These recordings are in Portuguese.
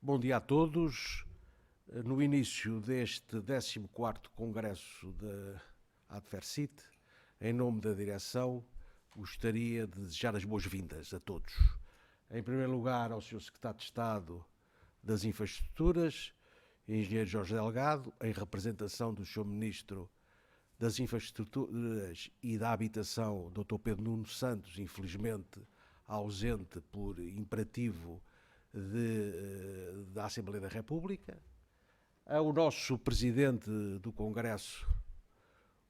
Bom dia a todos. No início deste 14º Congresso da Adfercit, em nome da direção, gostaria de desejar as boas-vindas a todos. Em primeiro lugar, ao Sr. Secretário de Estado das Infraestruturas, Engenheiro Jorge Delgado, em representação do Sr. Ministro das Infraestruturas e da Habitação, Dr. Pedro Nuno Santos, infelizmente ausente por imperativo da Assembleia da República, ao nosso Presidente do Congresso,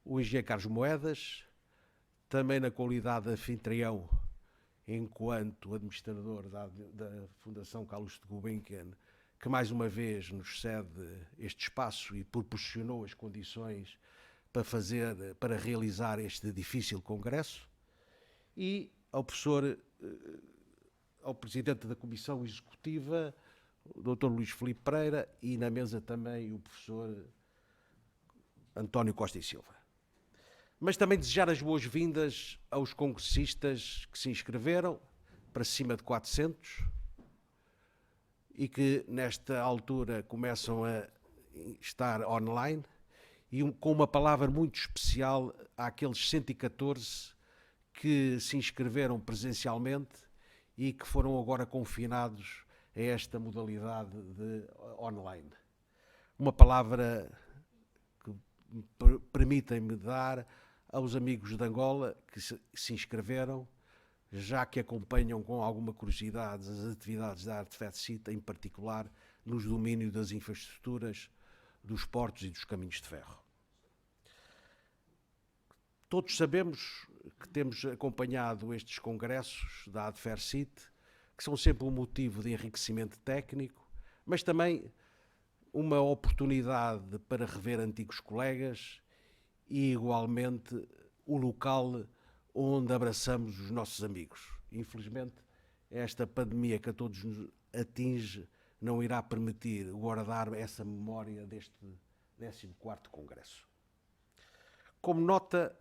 o Engenheiro Carlos Moedas, também na qualidade de anfitrião, enquanto administrador da Fundação Carlos de Gulbenkian, que mais uma vez nos cede este espaço e proporcionou as condições para realizar este difícil congresso, e ao ao Presidente da Comissão Executiva, o Dr. Luís Filipe Pereira, e na mesa também o Professor António Costa e Silva. Mas também desejar as boas-vindas aos congressistas que se inscreveram, para cima de 400, e que nesta altura começam a estar online, e com uma palavra muito especial àqueles 114 que se inscreveram presencialmente e que foram agora confinados a esta modalidade de online. Uma palavra que permitem-me dar aos amigos de Angola que se inscreveram, já que acompanham com alguma curiosidade as atividades da Adfercit, em particular nos domínios das infraestruturas, dos portos e dos caminhos de ferro. Todos sabemos que temos acompanhado estes congressos da Adfercit, que são sempre um motivo de enriquecimento técnico, mas também uma oportunidade para rever antigos colegas e, igualmente, o local onde abraçamos os nossos amigos. Infelizmente, esta pandemia que a todos nos atinge não irá permitir guardar essa memória deste 14º Congresso. Como nota,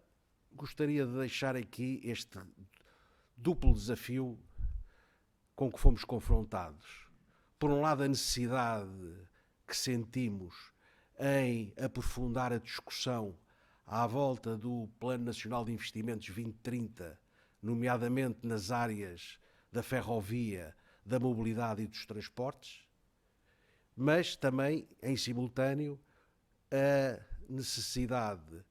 gostaria de deixar aqui este duplo desafio com que fomos confrontados. Por um lado, a necessidade que sentimos em aprofundar a discussão à volta do Plano Nacional de Investimentos 2030, nomeadamente nas áreas da ferrovia, da mobilidade e dos transportes, mas também, em simultâneo, a necessidade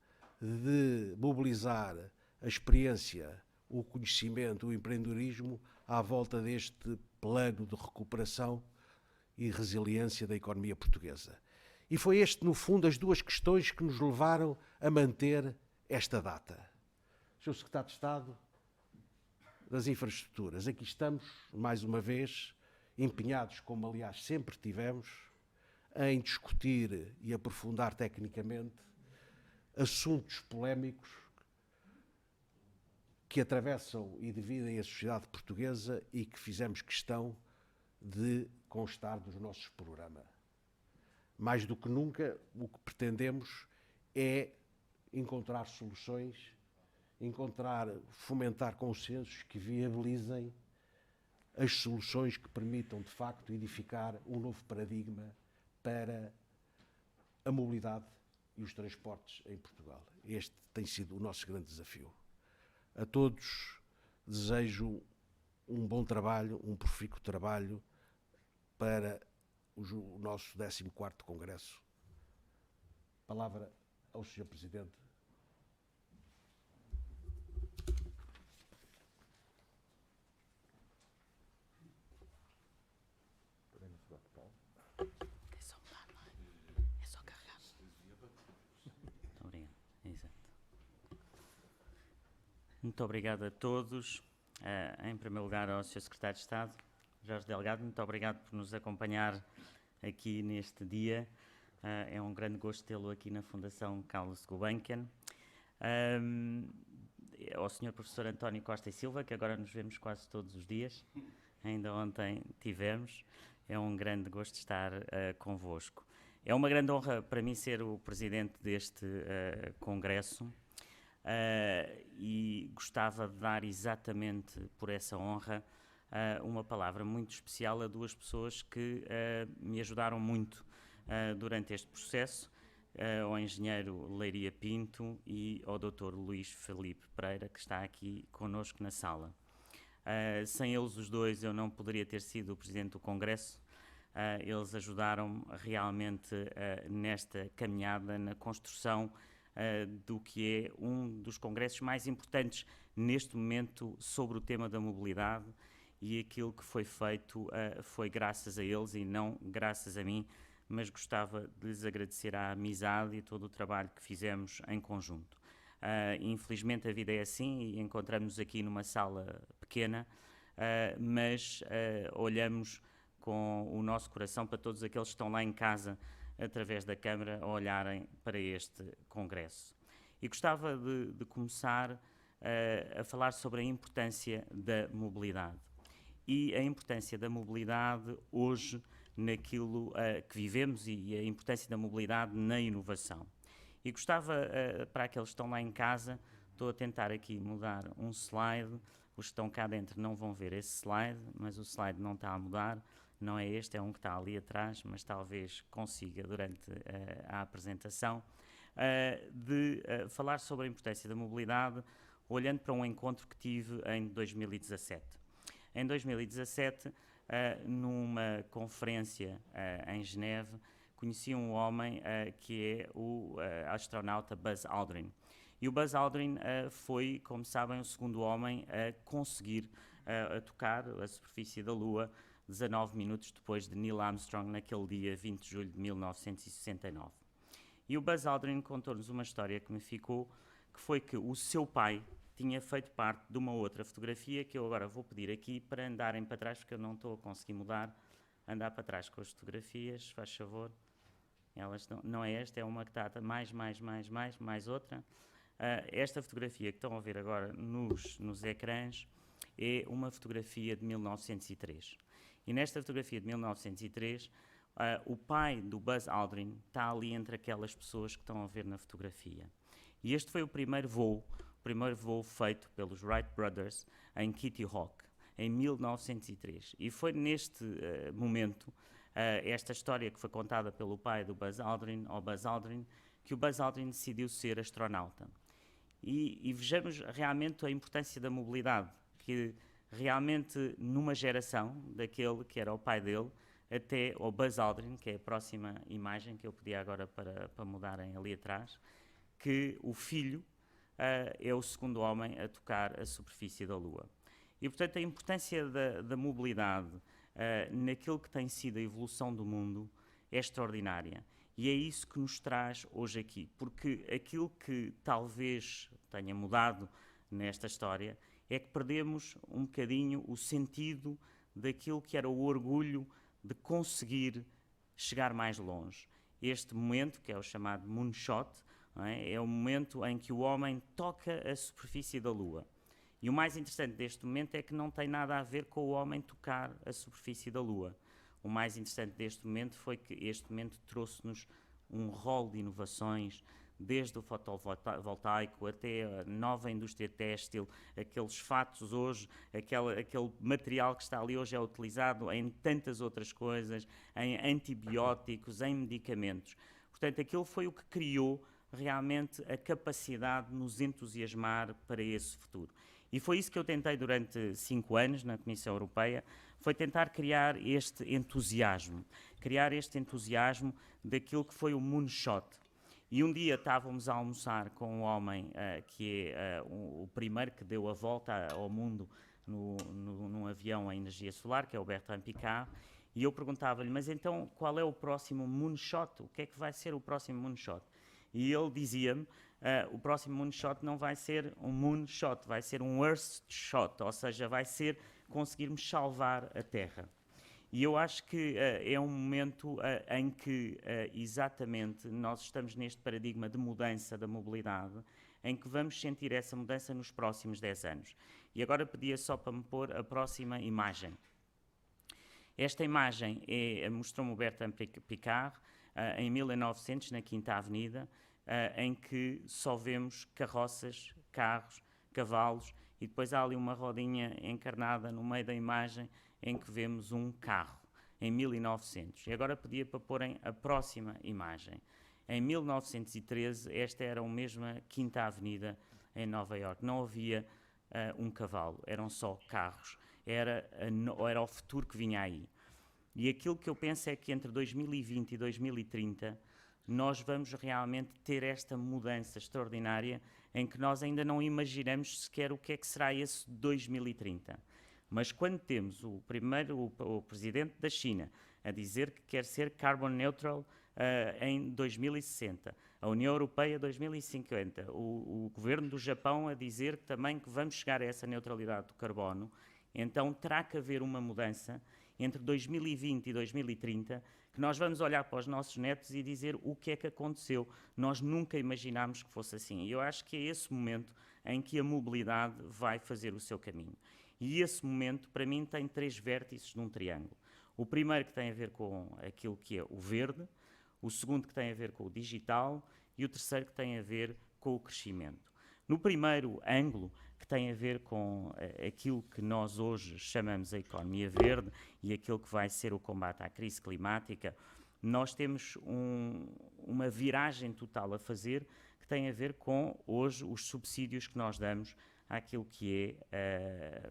de mobilizar a experiência, o conhecimento, o empreendedorismo à volta deste plano de recuperação e resiliência da economia portuguesa. E foi este, no fundo, as duas questões que nos levaram a manter esta data. Sr. Secretário de Estado das Infraestruturas, aqui estamos, mais uma vez, empenhados, como aliás sempre tivemos, em discutir e aprofundar tecnicamente assuntos polémicos que atravessam e dividem a sociedade portuguesa e que fizemos questão de constar dos nossos programas. Mais do que nunca, o que pretendemos é encontrar soluções, fomentar consensos que viabilizem as soluções que permitam, de facto, edificar um novo paradigma para a mobilidade e os transportes em Portugal. Este tem sido o nosso grande desafio. A todos desejo um bom trabalho, um profícuo trabalho para o nosso 14º Congresso. Palavra ao Sr. Presidente. É só mudar, não é? É só carregar. Obrigado. Exato. Muito obrigado a todos. Em primeiro lugar, ao Sr. Secretário de Estado, Jorge Delgado, muito obrigado por nos acompanhar aqui neste dia. É um grande gosto tê-lo aqui na Fundação Carlos Gulbenkian. Ao Sr. Professor António Costa e Silva, que agora nos vemos quase todos os dias, ainda ontem tivemos. É um grande gosto estar convosco. É uma grande honra para mim ser o presidente deste congresso e gostava de dar exatamente por essa honra uma palavra muito especial a duas pessoas que me ajudaram muito durante este processo, ao engenheiro Leiria Pinto e ao Dr. Luís Filipe Pereira, que está aqui connosco na sala. Sem eles os dois eu não poderia ter sido o Presidente do Congresso. Eles ajudaram-me realmente nesta caminhada, na construção do que é um dos congressos mais importantes neste momento sobre o tema da mobilidade, e aquilo que foi feito foi graças a eles e não graças a mim, mas gostava de lhes agradecer a amizade e todo o trabalho que fizemos em conjunto. Infelizmente a vida é assim e encontramos-nos aqui numa sala pequena, mas olhamos com o nosso coração para todos aqueles que estão lá em casa através da Câmara a olharem para este Congresso. E gostava de começar a falar sobre a importância da mobilidade. E a importância da mobilidade hoje naquilo que vivemos e a importância da mobilidade na inovação. E gostava, para aqueles que estão lá em casa, estou a tentar aqui mudar um slide, os que estão cá dentro não vão ver esse slide, mas o slide não está a mudar, não é este, é um que está ali atrás, mas talvez consiga durante a apresentação, de falar sobre a importância da mobilidade, olhando para um encontro que tive em 2017. Em 2017, numa conferência em Geneve, conheci um homem que é o astronauta Buzz Aldrin. E o Buzz Aldrin foi, como sabem, o segundo homem a conseguir tocar a superfície da Lua 19 minutos depois de Neil Armstrong, naquele dia 20 de julho de 1969. E o Buzz Aldrin contou-nos uma história que me ficou, que foi que o seu pai tinha feito parte de uma outra fotografia que eu agora vou pedir aqui para andarem para trás, porque eu não estou a conseguir mudar, andar para trás com as fotografias, faz favor. Elas não é esta, é uma que está mais outra. Esta fotografia que estão a ver agora nos ecrãs é uma fotografia de 1903. E nesta fotografia de 1903, o pai do Buzz Aldrin está ali entre aquelas pessoas que estão a ver na fotografia. E este foi o primeiro voo feito pelos Wright Brothers em Kitty Hawk, em 1903. E foi neste momento, esta história que foi contada pelo pai do Buzz Aldrin, ao Buzz Aldrin, que o Buzz Aldrin decidiu ser astronauta. E vejamos realmente a importância da mobilidade, que realmente numa geração, daquele que era o pai dele, até ao Buzz Aldrin, que é a próxima imagem que eu pedi agora para mudarem ali atrás, que o filho é o segundo homem a tocar a superfície da Lua. E, portanto, a importância da mobilidade naquilo que tem sido a evolução do mundo é extraordinária. E é isso que nos traz hoje aqui, porque aquilo que talvez tenha mudado nesta história é que perdemos um bocadinho o sentido daquilo que era o orgulho de conseguir chegar mais longe. Este momento, que é o chamado moonshot, é o momento em que o homem toca a superfície da Lua. E o mais interessante deste momento é que não tem nada a ver com o homem tocar a superfície da Lua. O mais interessante deste momento foi que este momento trouxe-nos um rol de inovações, desde o fotovoltaico até a nova indústria têxtil, aqueles fatos hoje, aquele material que está ali hoje é utilizado em tantas outras coisas, em antibióticos, em medicamentos. Portanto, aquilo foi o que criou realmente a capacidade de nos entusiasmar para esse futuro. E foi isso que eu tentei durante 5 anos na Comissão Europeia, foi tentar criar este entusiasmo daquilo que foi o moonshot. E um dia estávamos a almoçar com um homem que é o primeiro que deu a volta ao mundo num avião a energia solar, que é o Bertrand Piccard, e eu perguntava-lhe, mas então qual é o próximo moonshot? O que é que vai ser o próximo moonshot? E ele dizia-me, o próximo moonshot não vai ser um moonshot, vai ser um earth shot, ou seja, vai ser conseguirmos salvar a Terra. E eu acho que é um momento em que, exatamente, nós estamos neste paradigma de mudança da mobilidade, em que vamos sentir essa mudança nos próximos 10 anos. E agora pedia só para me pôr a próxima imagem. Esta imagem mostrou-me o Bertrand Piccard, em 1900, na Quinta Avenida, em que só vemos carroças, carros, cavalos e depois há ali uma rodinha encarnada no meio da imagem em que vemos um carro, em 1900. E agora pedia para porem a próxima imagem. Em 1913, esta era a mesma Quinta Avenida em Nova Iorque. Não havia um cavalo, eram só carros. Era o futuro que vinha aí. E aquilo que eu penso é que entre 2020 e 2030 nós vamos realmente ter esta mudança extraordinária em que nós ainda não imaginamos sequer o que é que será esse 2030. Mas quando temos o presidente da China a dizer que quer ser carbon neutral em 2060, a União Europeia 2050, o governo do Japão a dizer também que vamos chegar a essa neutralidade do carbono, então terá que haver uma mudança entre 2020 e 2030, que nós vamos olhar para os nossos netos e dizer o que é que aconteceu. Nós nunca imaginámos que fosse assim. E eu acho que é esse momento em que a mobilidade vai fazer o seu caminho. E esse momento, para mim, tem 3 vértices de um triângulo. O primeiro que tem a ver com aquilo que é o verde, o segundo que tem a ver com o digital e o terceiro que tem a ver com o crescimento. No primeiro ângulo, que tem a ver com aquilo que nós hoje chamamos a economia verde e aquilo que vai ser o combate à crise climática, nós temos uma viragem total a fazer que tem a ver com, hoje, os subsídios que nós damos àquilo que é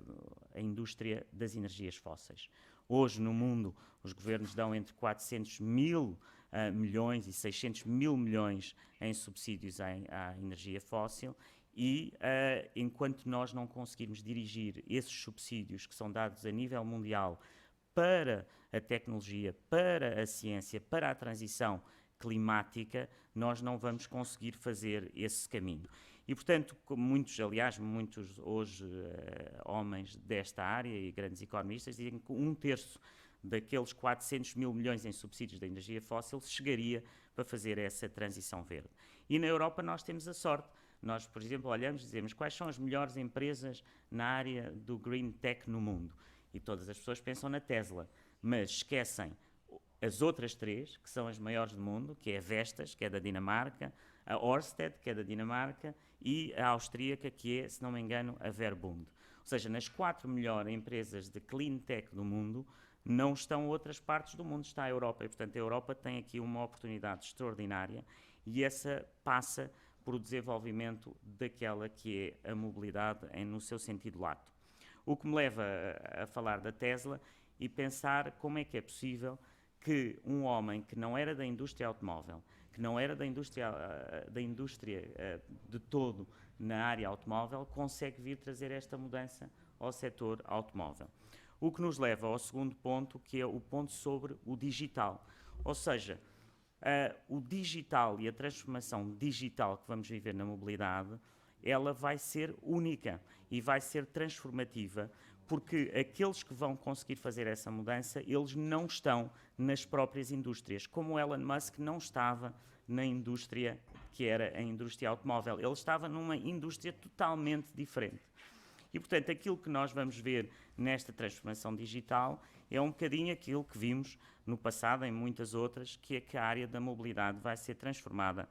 a indústria das energias fósseis. Hoje, no mundo, os governos dão entre 400 mil milhões e 600 mil milhões em subsídios à energia fóssil e, enquanto nós não conseguirmos dirigir esses subsídios que são dados a nível mundial para a tecnologia, para a ciência, para a transição climática, nós não vamos conseguir fazer esse caminho. E, portanto, muitos hoje homens desta área e grandes economistas dizem que 1/3 daqueles 400 mil milhões em subsídios da energia fóssil chegaria para fazer essa transição verde. E na Europa nós temos a sorte. Nós, por exemplo, olhamos e dizemos quais são as melhores empresas na área do green tech no mundo. E todas as pessoas pensam na Tesla, mas esquecem as outras 3, que são as maiores do mundo, que é a Vestas, que é da Dinamarca, a Ørsted, que é da Dinamarca, e a austríaca, que é, se não me engano, a Verbund. Ou seja, nas 4 melhores empresas de clean tech do mundo, não estão outras partes do mundo, está a Europa. E, portanto, a Europa tem aqui uma oportunidade extraordinária e essa passa por o desenvolvimento daquela que é a mobilidade no seu sentido lato. O que me leva a falar da Tesla e pensar como é que é possível que um homem que não era da indústria automóvel, que não era da indústria de todo na área automóvel, consegue vir trazer esta mudança ao setor automóvel. O que nos leva ao segundo ponto, que é o ponto sobre o digital. Ou seja, o digital e a transformação digital que vamos viver na mobilidade, ela vai ser única e vai ser transformativa, porque aqueles que vão conseguir fazer essa mudança, eles não estão nas próprias indústrias, como o Elon Musk não estava na indústria que era a indústria automóvel. Ele estava numa indústria totalmente diferente. E, portanto, aquilo que nós vamos ver nesta transformação digital é um bocadinho aquilo que vimos no passado, em muitas outras, que é que a área da mobilidade vai ser transformada,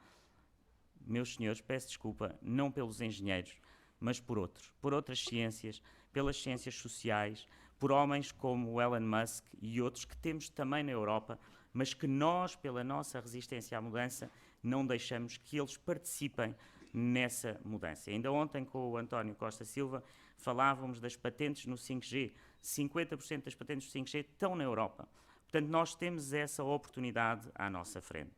meus senhores, peço desculpa, não pelos engenheiros, mas por outras ciências, pelas ciências sociais, por homens como o Elon Musk e outros que temos também na Europa, mas que nós, pela nossa resistência à mudança, não deixamos que eles participem nessa mudança. Ainda ontem, com o António Costa Silva, falávamos das patentes no 5G. 50% das patentes do 5G estão na Europa. Portanto, nós temos essa oportunidade à nossa frente.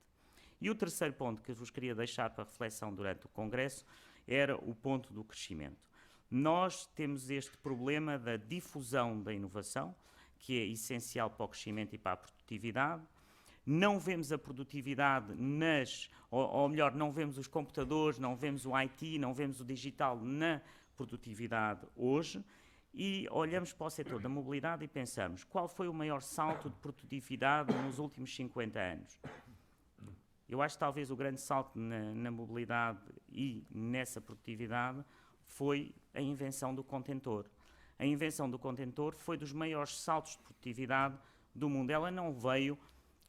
E o terceiro ponto que vos queria deixar para reflexão durante o Congresso era o ponto do crescimento. Nós temos este problema da difusão da inovação, que é essencial para o crescimento e para a produtividade. Não vemos a produtividade ou melhor, não vemos os computadores, não vemos o IT, não vemos o digital na produtividade hoje e olhamos para o setor da mobilidade e pensamos qual foi o maior salto de produtividade nos últimos 50 anos. Eu acho que talvez o grande salto na mobilidade e nessa produtividade foi a invenção do contentor. A invenção do contentor foi dos maiores saltos de produtividade do mundo. Ela não veio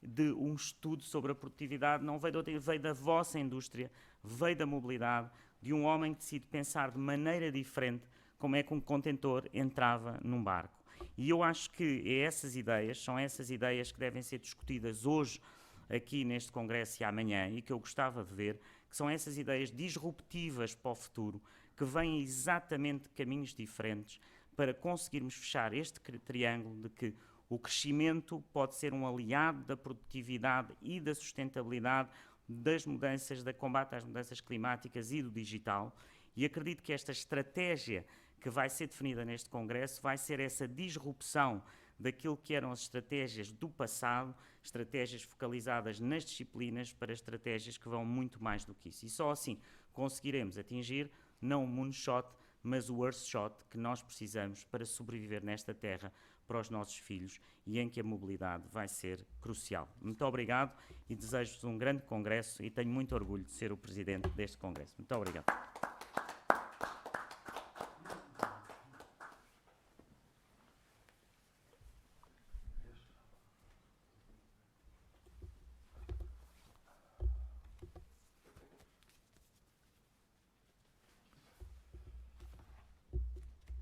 de um estudo sobre a produtividade, não veio de outra, veio da vossa indústria, veio da mobilidade, de um homem que decide pensar de maneira diferente como é que um contentor entrava num barco. E eu acho que são essas ideias que devem ser discutidas hoje aqui neste Congresso e amanhã, e que eu gostava de ver, que são essas ideias disruptivas para o futuro, que vêm exatamente de caminhos diferentes para conseguirmos fechar este triângulo de que o crescimento pode ser um aliado da produtividade e da sustentabilidade, das mudanças, da combate às mudanças climáticas e do digital. E acredito que esta estratégia que vai ser definida neste Congresso vai ser essa disrupção daquilo que eram as estratégias do passado, estratégias focalizadas nas disciplinas, para estratégias que vão muito mais do que isso. E só assim conseguiremos atingir não o moonshot, mas o earthshot que nós precisamos para sobreviver nesta terra para os nossos filhos e em que a mobilidade vai ser crucial. Muito obrigado e desejo-vos um grande congresso e tenho muito orgulho de ser o presidente deste congresso. Muito obrigado.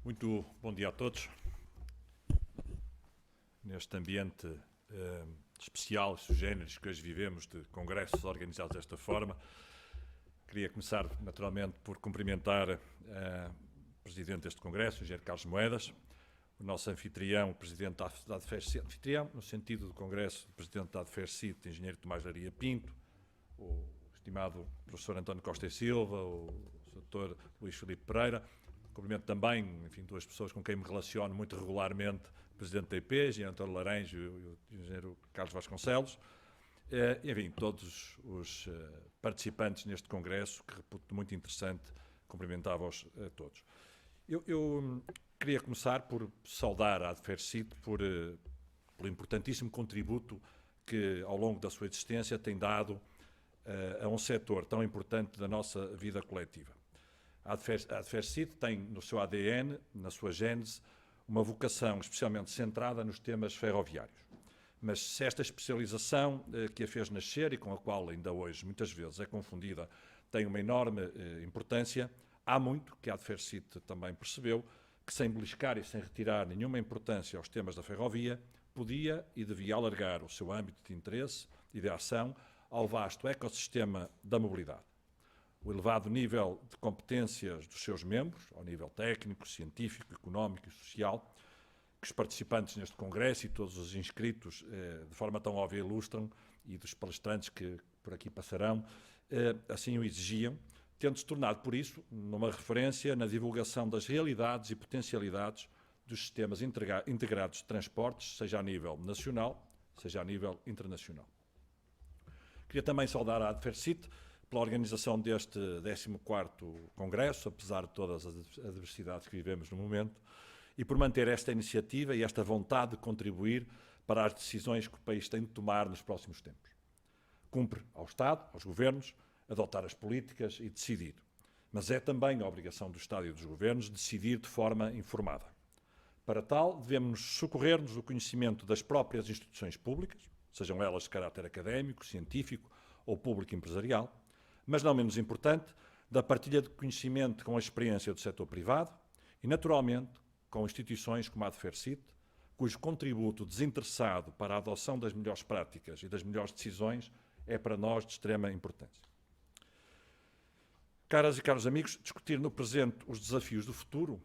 Muito bom dia a todos. Neste ambiente especial, sui generis, que hoje vivemos, de congressos organizados desta forma, queria começar, naturalmente, por cumprimentar o Presidente deste Congresso, o Engenheiro Carlos Moedas, o nosso anfitrião, o Presidente da ADFERCIT, anfitrião, no sentido do Congresso, o Presidente da ADFERCIT, Engenheiro Tomás Laria Pinto, o estimado Professor António Costa e Silva, o Dr. Luís Filipe Pereira. Cumprimento também, enfim, duas pessoas com quem me relaciono muito regularmente, o Presidente da IP, o Engenheiro António Laranjo e o Engenheiro Carlos Vasconcelos. Enfim, todos os participantes neste congresso, que reputo muito interessante, cumprimentava-os a todos. Eu queria começar por saudar a ADFERCIT pelo importantíssimo contributo que, ao longo da sua existência, tem dado a um setor tão importante da nossa vida coletiva. A ADFERCIT tem no seu ADN, na sua gênese, uma vocação especialmente centrada nos temas ferroviários. Mas se esta especialização que a fez nascer e com a qual ainda hoje muitas vezes é confundida tem uma enorme importância, há muito que a ADFERCIT também percebeu que, sem beliscar e sem retirar nenhuma importância aos temas da ferrovia, podia e devia alargar o seu âmbito de interesse e de ação ao vasto ecossistema da mobilidade. O elevado nível de competências dos seus membros, ao nível técnico, científico, económico e social, que os participantes neste congresso e todos os inscritos de forma tão óbvia ilustram, e dos palestrantes que por aqui passarão, assim o exigiam, tendo-se tornado, por isso, numa referência na divulgação das realidades e potencialidades dos sistemas integrados de transportes, seja a nível nacional, seja a nível internacional. Queria também saudar a ADFERCIT pela organização deste 14º Congresso, apesar de todas as adversidades que vivemos no momento, e por manter esta iniciativa e esta vontade de contribuir para as decisões que o país tem de tomar nos próximos tempos. Cumpre ao Estado, aos governos, adotar as políticas e decidir. Mas é também a obrigação do Estado e dos governos decidir de forma informada. Para tal, devemos socorrer-nos do conhecimento das próprias instituições públicas, sejam elas de caráter académico, científico ou público empresarial, mas não menos importante, da partilha de conhecimento com a experiência do setor privado e, naturalmente, com instituições como a ADFERCIT, cujo contributo desinteressado para a adoção das melhores práticas e das melhores decisões é para nós de extrema importância. Caras e caros amigos, discutir no presente os desafios do futuro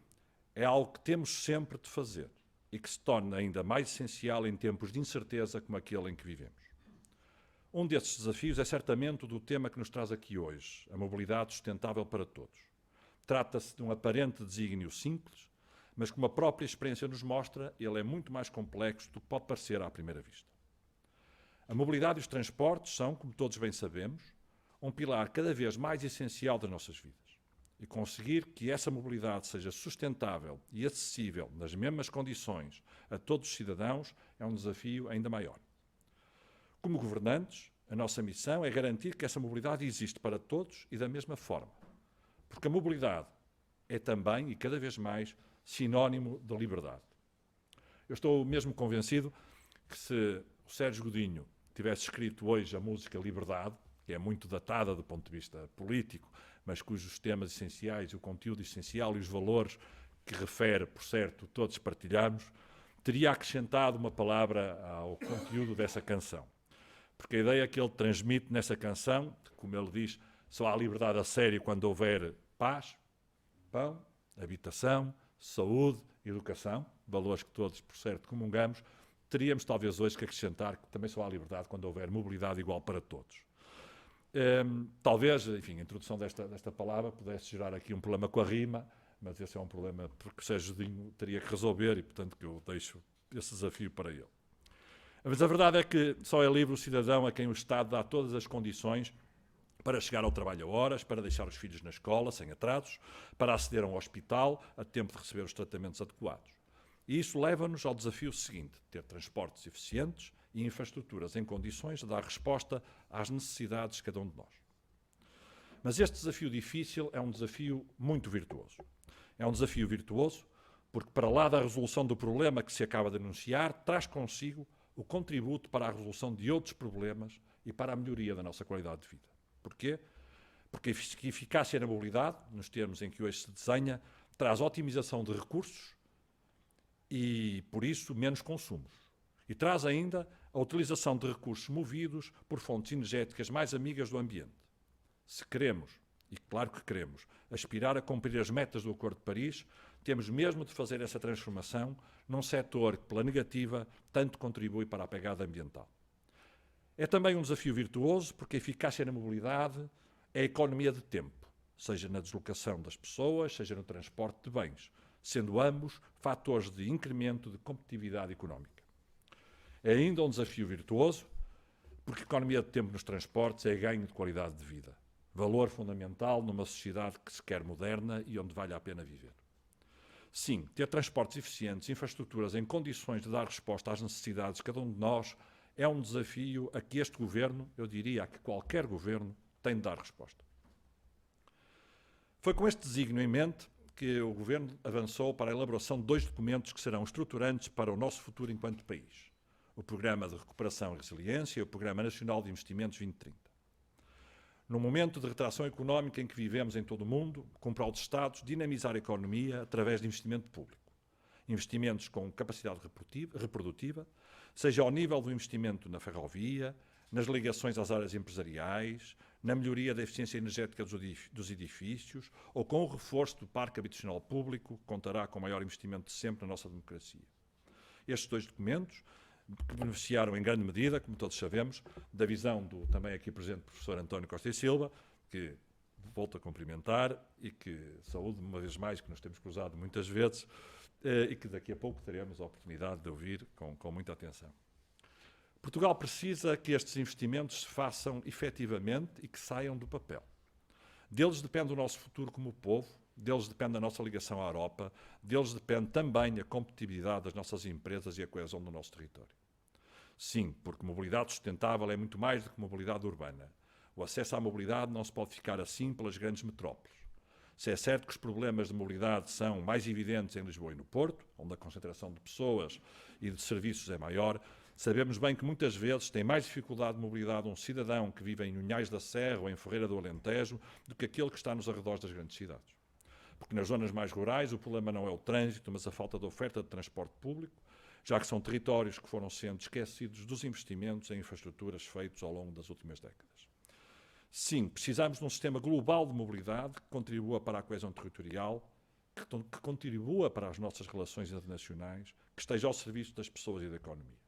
é algo que temos sempre de fazer e que se torna ainda mais essencial em tempos de incerteza como aquele em que vivemos. Um desses desafios é certamente o do tema que nos traz aqui hoje, a mobilidade sustentável para todos. Trata-se de um aparente desígnio simples, mas como a própria experiência nos mostra, ele é muito mais complexo do que pode parecer à primeira vista. A mobilidade e os transportes são, como todos bem sabemos, um pilar cada vez mais essencial das nossas vidas. E conseguir que essa mobilidade seja sustentável e acessível nas mesmas condições a todos os cidadãos é um desafio ainda maior. Como governantes, a nossa missão é garantir que essa mobilidade existe para todos e da mesma forma. Porque a mobilidade é também, e cada vez mais, sinónimo de liberdade. Eu estou mesmo convencido que se o Sérgio Godinho tivesse escrito hoje a música Liberdade, que é muito datada do ponto de vista político, mas cujos temas essenciais, o conteúdo essencial e os valores que refere, por certo, todos partilhamos, teria acrescentado uma palavra ao conteúdo dessa canção. Porque a ideia que ele transmite nessa canção, como ele diz, só há liberdade a sério quando houver paz, pão, habitação, saúde, educação, valores que todos, por certo, comungamos, teríamos talvez hoje que acrescentar que também só há liberdade quando houver mobilidade igual para todos. Talvez, enfim, a introdução desta palavra pudesse gerar aqui um problema com a rima, mas esse é um problema que Sérgio Godinho teria que resolver e, portanto, que eu deixo esse desafio para ele. Mas a verdade é que só é livre o cidadão a quem o Estado dá todas as condições para chegar ao trabalho a horas, para deixar os filhos na escola sem atrasos, para aceder a um hospital a tempo de receber os tratamentos adequados. E isso leva-nos ao desafio seguinte: ter transportes eficientes e infraestruturas em condições de dar resposta às necessidades de cada um de nós. Mas este desafio difícil é um desafio muito virtuoso. É um desafio virtuoso porque, para lá da resolução do problema que se acaba de anunciar, traz consigo o contributo para a resolução de outros problemas e para a melhoria da nossa qualidade de vida. Porquê? Porque a eficácia na mobilidade, nos termos em que hoje se desenha, traz otimização de recursos e, por isso, menos consumos. E traz ainda a utilização de recursos movidos por fontes energéticas mais amigas do ambiente. Se queremos, e claro que queremos, aspirar a cumprir as metas do Acordo de Paris, temos mesmo de fazer essa transformação num setor que, pela negativa, tanto contribui para a pegada ambiental. É também um desafio virtuoso porque a eficácia na mobilidade é a economia de tempo, seja na deslocação das pessoas, seja no transporte de bens, sendo ambos fatores de incremento de competitividade económica. É ainda um desafio virtuoso porque a economia de tempo nos transportes é ganho de qualidade de vida, valor fundamental numa sociedade que se quer moderna e onde vale a pena viver. Sim, ter transportes eficientes, infraestruturas em condições de dar resposta às necessidades de cada um de nós é um desafio a que este governo, eu diria a que qualquer governo, tem de dar resposta. Foi com este desígnio em mente que o governo avançou para a elaboração de 2 documentos que serão estruturantes para o nosso futuro enquanto país: o Programa de Recuperação e Resiliência e o Programa Nacional de Investimentos 2030. No momento de retração económica em que vivemos em todo o mundo, cumpre aos Estados dinamizar a economia através de investimento público. Investimentos com capacidade reprodutiva, seja ao nível do investimento na ferrovia, nas ligações às áreas empresariais, na melhoria da eficiência energética dos edifícios ou com o reforço do parque habitacional público, que contará com o maior investimento de sempre na nossa democracia. Estes 2 documentos que beneficiaram em grande medida, como todos sabemos, da visão do também aqui presente professor António Costa e Silva, que volto a cumprimentar e que saúdo uma vez mais, que nos temos cruzado muitas vezes, e que daqui a pouco teremos a oportunidade de ouvir com muita atenção. Portugal precisa que estes investimentos se façam efetivamente e que saiam do papel. Deles depende o nosso futuro como povo, deles depende a nossa ligação à Europa, deles depende também a competitividade das nossas empresas e a coesão do nosso território. Sim, porque mobilidade sustentável é muito mais do que mobilidade urbana. O acesso à mobilidade não se pode ficar assim pelas grandes metrópoles. Se é certo que os problemas de mobilidade são mais evidentes em Lisboa e no Porto, onde a concentração de pessoas e de serviços é maior, sabemos bem que muitas vezes tem mais dificuldade de mobilidade um cidadão que vive em Unhais da Serra ou em Ferreira do Alentejo do que aquele que está nos arredores das grandes cidades. Porque nas zonas mais rurais o problema não é o trânsito, mas a falta de oferta de transporte público, já que são territórios que foram sendo esquecidos dos investimentos em infraestruturas feitos ao longo das últimas décadas. Sim, precisamos de um sistema global de mobilidade que contribua para a coesão territorial, que contribua para as nossas relações internacionais, que esteja ao serviço das pessoas e da economia.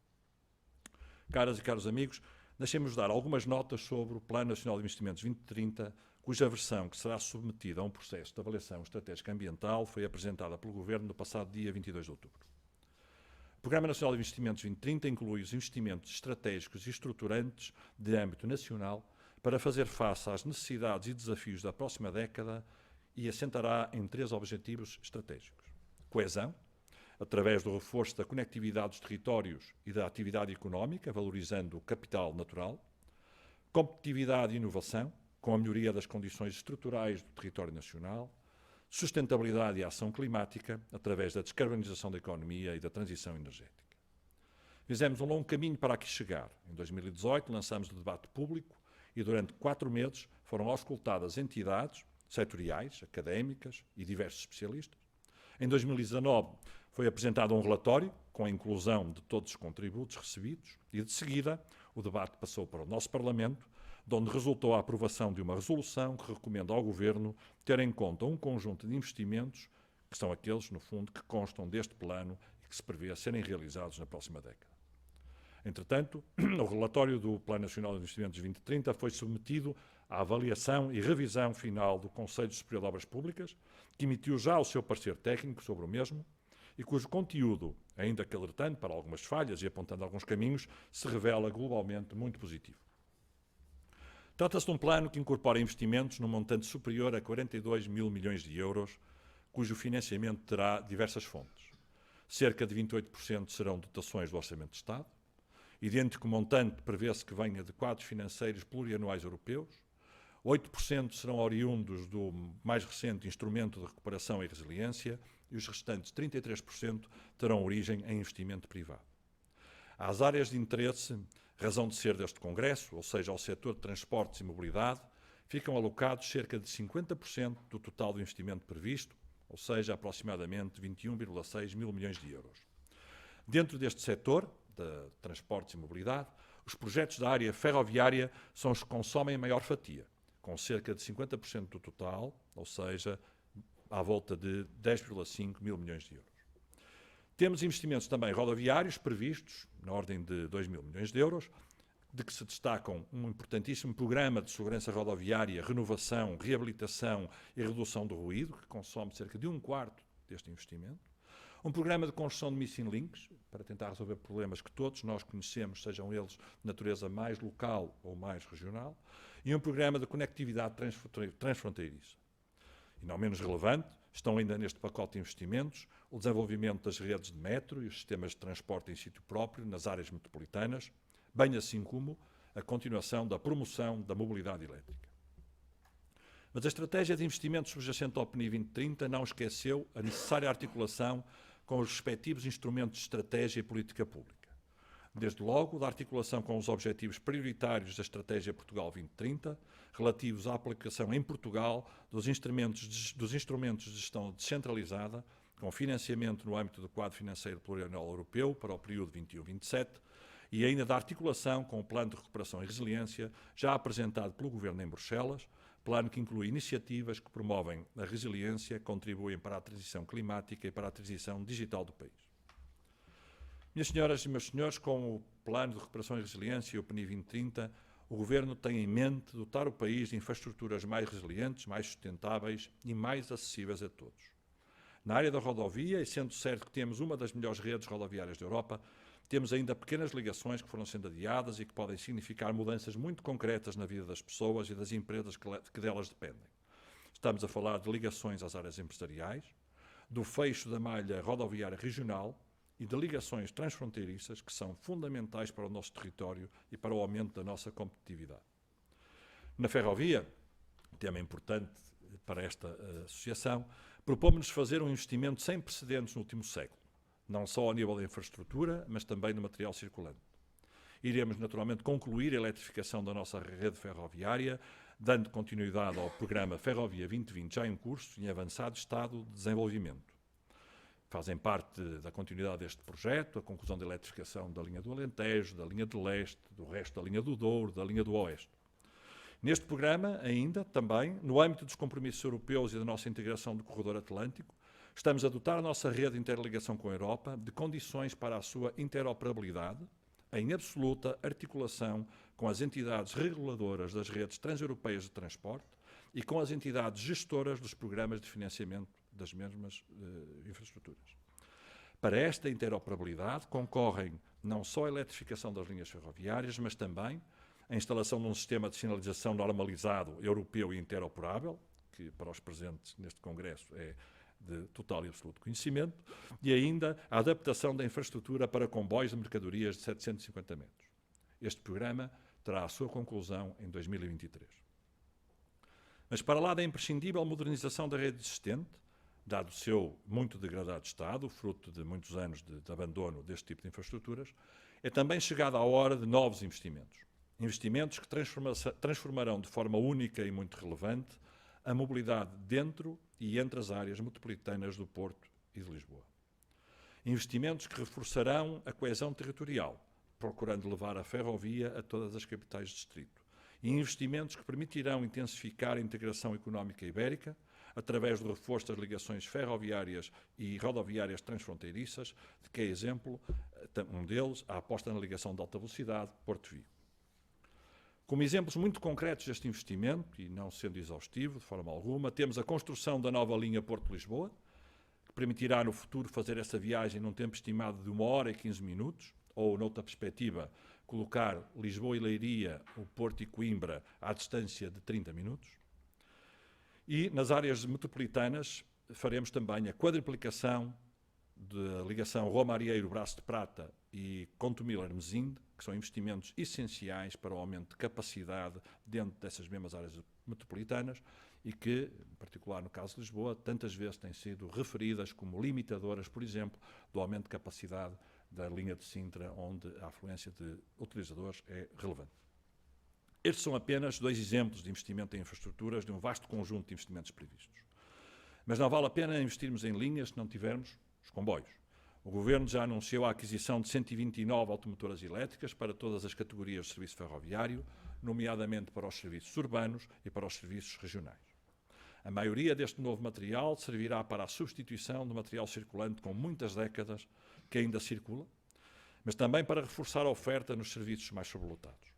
Caras e caros amigos, deixem-nos dar algumas notas sobre o Plano Nacional de Investimentos 2030, cuja versão, que será submetida a um processo de avaliação estratégica ambiental, foi apresentada pelo Governo no passado dia 22 de outubro. O Programa Nacional de Investimentos 2030 inclui os investimentos estratégicos e estruturantes de âmbito nacional para fazer face às necessidades e desafios da próxima década e assentará em 3 objetivos estratégicos: coesão, através do reforço da conectividade dos territórios e da atividade económica, valorizando o capital natural; competitividade e inovação, com a melhoria das condições estruturais do território nacional; sustentabilidade e ação climática, através da descarbonização da economia e da transição energética. Fizemos um longo caminho para aqui chegar. Em 2018 lançamos o debate público e durante 4 meses foram auscultadas entidades setoriais, académicas e diversos especialistas. Em 2019 foi apresentado um relatório com a inclusão de todos os contributos recebidos e, de seguida, o debate passou para o nosso Parlamento, de onde resultou a aprovação de uma resolução que recomenda ao Governo ter em conta um conjunto de investimentos, que são aqueles, no fundo, que constam deste plano e que se prevê serem realizados na próxima década. Entretanto, o relatório do Plano Nacional de Investimentos 2030 foi submetido à avaliação e revisão final do Conselho Superior de Obras Públicas, que emitiu já o seu parecer técnico sobre o mesmo e cujo conteúdo, ainda que alertando para algumas falhas e apontando alguns caminhos, se revela globalmente muito positivo. Trata-se de um plano que incorpora investimentos num montante superior a 42 mil milhões de euros, cujo financiamento terá diversas fontes. Cerca de 28% serão dotações do Orçamento de Estado. Idêntico montante prevê-se que venha de quadros financeiros plurianuais europeus. 8% serão oriundos do mais recente Instrumento de Recuperação e Resiliência e os restantes 33% terão origem em investimento privado. Às áreas de interesse, razão de ser deste Congresso, ou seja, ao setor de transportes e mobilidade, ficam alocados cerca de 50% do total do investimento previsto, ou seja, aproximadamente 21,6 mil milhões de euros. Dentro deste setor, de transportes e mobilidade, os projetos da área ferroviária são os que consomem a maior fatia, com cerca de 50% do total, ou seja, à volta de 10,5 mil milhões de euros. Temos investimentos também rodoviários previstos, na ordem de 2 mil milhões de euros, de que se destacam um importantíssimo programa de segurança rodoviária, renovação, reabilitação e redução do ruído, que consome cerca de 1/4 deste investimento. Um programa de construção de missing links, para tentar resolver problemas que todos nós conhecemos, sejam eles de natureza mais local ou mais regional. E um programa de conectividade transfronteiriça. E não menos relevante, estão ainda neste pacote de investimentos o desenvolvimento das redes de metro e os sistemas de transporte em sítio próprio nas áreas metropolitanas, bem assim como a continuação da promoção da mobilidade elétrica. Mas a estratégia de investimentos subjacente ao PNI 2030 não esqueceu a necessária articulação com os respectivos instrumentos de estratégia e política pública. Desde logo, da articulação com os objetivos prioritários da Estratégia Portugal 2030, relativos à aplicação em Portugal dos instrumentos de gestão descentralizada, com financiamento no âmbito do quadro financeiro plurianual europeu para o período 21-27, e ainda da articulação com o Plano de Recuperação e Resiliência, já apresentado pelo Governo em Bruxelas, plano que inclui iniciativas que promovem a resiliência, contribuem para a transição climática e para a transição digital do país. Minhas senhoras e meus senhores, com o Plano de Recuperação e Resiliência e o PNI 2030, o Governo tem em mente dotar o país de infraestruturas mais resilientes, mais sustentáveis e mais acessíveis a todos. Na área da rodovia, e sendo certo que temos uma das melhores redes rodoviárias da Europa, temos ainda pequenas ligações que foram sendo adiadas e que podem significar mudanças muito concretas na vida das pessoas e das empresas que delas dependem. Estamos a falar de ligações às áreas empresariais, do fecho da malha rodoviária regional e de ligações transfronteiriças que são fundamentais para o nosso território e para o aumento da nossa competitividade. Na ferrovia, tema importante para esta associação, propomos-nos fazer um investimento sem precedentes no último século, não só ao nível da infraestrutura, mas também no material circulante. Iremos, naturalmente, concluir a eletrificação da nossa rede ferroviária, dando continuidade ao programa Ferrovia 2020, já em curso e em avançado estado de desenvolvimento. Fazem parte da continuidade deste projeto a conclusão da eletrificação da linha do Alentejo, da linha de Leste, do resto da linha do Douro, da linha do Oeste. Neste programa, ainda, também, no âmbito dos compromissos europeus e da nossa integração do corredor atlântico, estamos a dotar a nossa rede de interligação com a Europa de condições para a sua interoperabilidade, em absoluta articulação com as entidades reguladoras das redes transeuropeias de transporte e com as entidades gestoras dos programas de financiamento das mesmas infraestruturas. Para esta interoperabilidade concorrem não só a eletrificação das linhas ferroviárias, mas também a instalação de um sistema de sinalização normalizado, europeu e interoperável, que para os presentes neste Congresso é de total e absoluto conhecimento, e ainda a adaptação da infraestrutura para comboios de mercadorias de 750 metros. Este programa terá a sua conclusão em 2023. Mas para lá da imprescindível modernização da rede existente, dado o seu muito degradado estado, fruto de muitos anos de abandono deste tipo de infraestruturas, é também chegada a hora de novos investimentos. Investimentos que transformarão de forma única e muito relevante a mobilidade dentro e entre as áreas metropolitanas do Porto e de Lisboa. Investimentos que reforçarão a coesão territorial, procurando levar a ferrovia a todas as capitais de distrito. E investimentos que permitirão intensificar a integração económica ibérica, através do reforço das ligações ferroviárias e rodoviárias transfronteiriças, de que é exemplo, um deles, a aposta na ligação de alta velocidade Porto Vigo. Como exemplos muito concretos deste investimento, e não sendo exaustivo de forma alguma, temos a construção da nova linha Porto-Lisboa, que permitirá no futuro fazer essa viagem num tempo estimado de 1 hora e 15 minutos, ou, noutra perspectiva, colocar Lisboa e Leiria, o Porto e Coimbra, à distância de 30 minutos. E nas áreas metropolitanas faremos também a quadriplicação da ligação Roma-Arieiro-Braço de Prata e Contumila-Hermesinde, que são investimentos essenciais para o aumento de capacidade dentro dessas mesmas áreas metropolitanas e que, em particular no caso de Lisboa, tantas vezes têm sido referidas como limitadoras, por exemplo, do aumento de capacidade da linha de Sintra, onde a afluência de utilizadores é relevante. Estes são apenas 2 exemplos de investimento em infraestruturas de um vasto conjunto de investimentos previstos. Mas não vale a pena investirmos em linhas se não tivermos os comboios. O Governo já anunciou a aquisição de 129 automotoras elétricas para todas as categorias de serviço ferroviário, nomeadamente para os serviços urbanos e para os serviços regionais. A maioria deste novo material servirá para a substituição do material circulante com muitas décadas que ainda circula, mas também para reforçar a oferta nos serviços mais sobrelotados.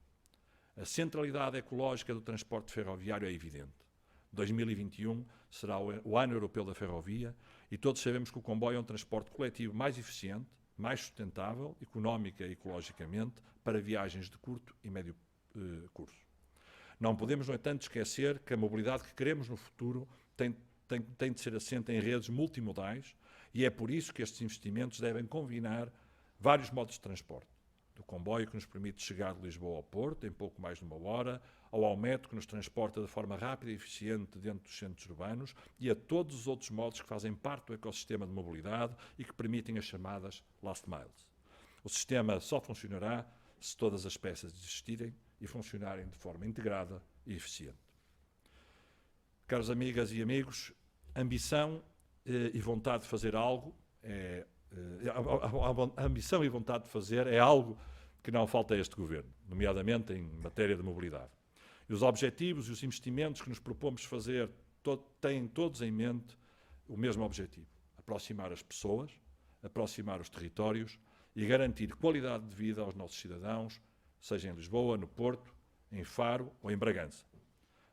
A centralidade ecológica do transporte ferroviário é evidente. 2021 será o ano europeu da ferrovia e todos sabemos que o comboio é um transporte coletivo mais eficiente, mais sustentável, económica e ecologicamente, para viagens de curto e médio curso. Não podemos, no entanto, esquecer que a mobilidade que queremos no futuro tem de ser assente em redes multimodais e é por isso que estes investimentos devem combinar vários modos de transporte. Do comboio que nos permite chegar de Lisboa ao Porto em pouco mais de 1 hora, ao metro que nos transporta de forma rápida e eficiente dentro dos centros urbanos e a todos os outros modos que fazem parte do ecossistema de mobilidade e que permitem as chamadas last miles. O sistema só funcionará se todas as peças existirem e funcionarem de forma integrada e eficiente. Caras amigas e amigos, ambição e vontade de fazer algo a ambição e vontade de fazer é algo que não falta a este Governo, nomeadamente em matéria de mobilidade. E os objetivos e os investimentos que nos propomos fazer têm todos em mente o mesmo objetivo: aproximar as pessoas, aproximar os territórios e garantir qualidade de vida aos nossos cidadãos, seja em Lisboa, no Porto, em Faro ou em Bragança.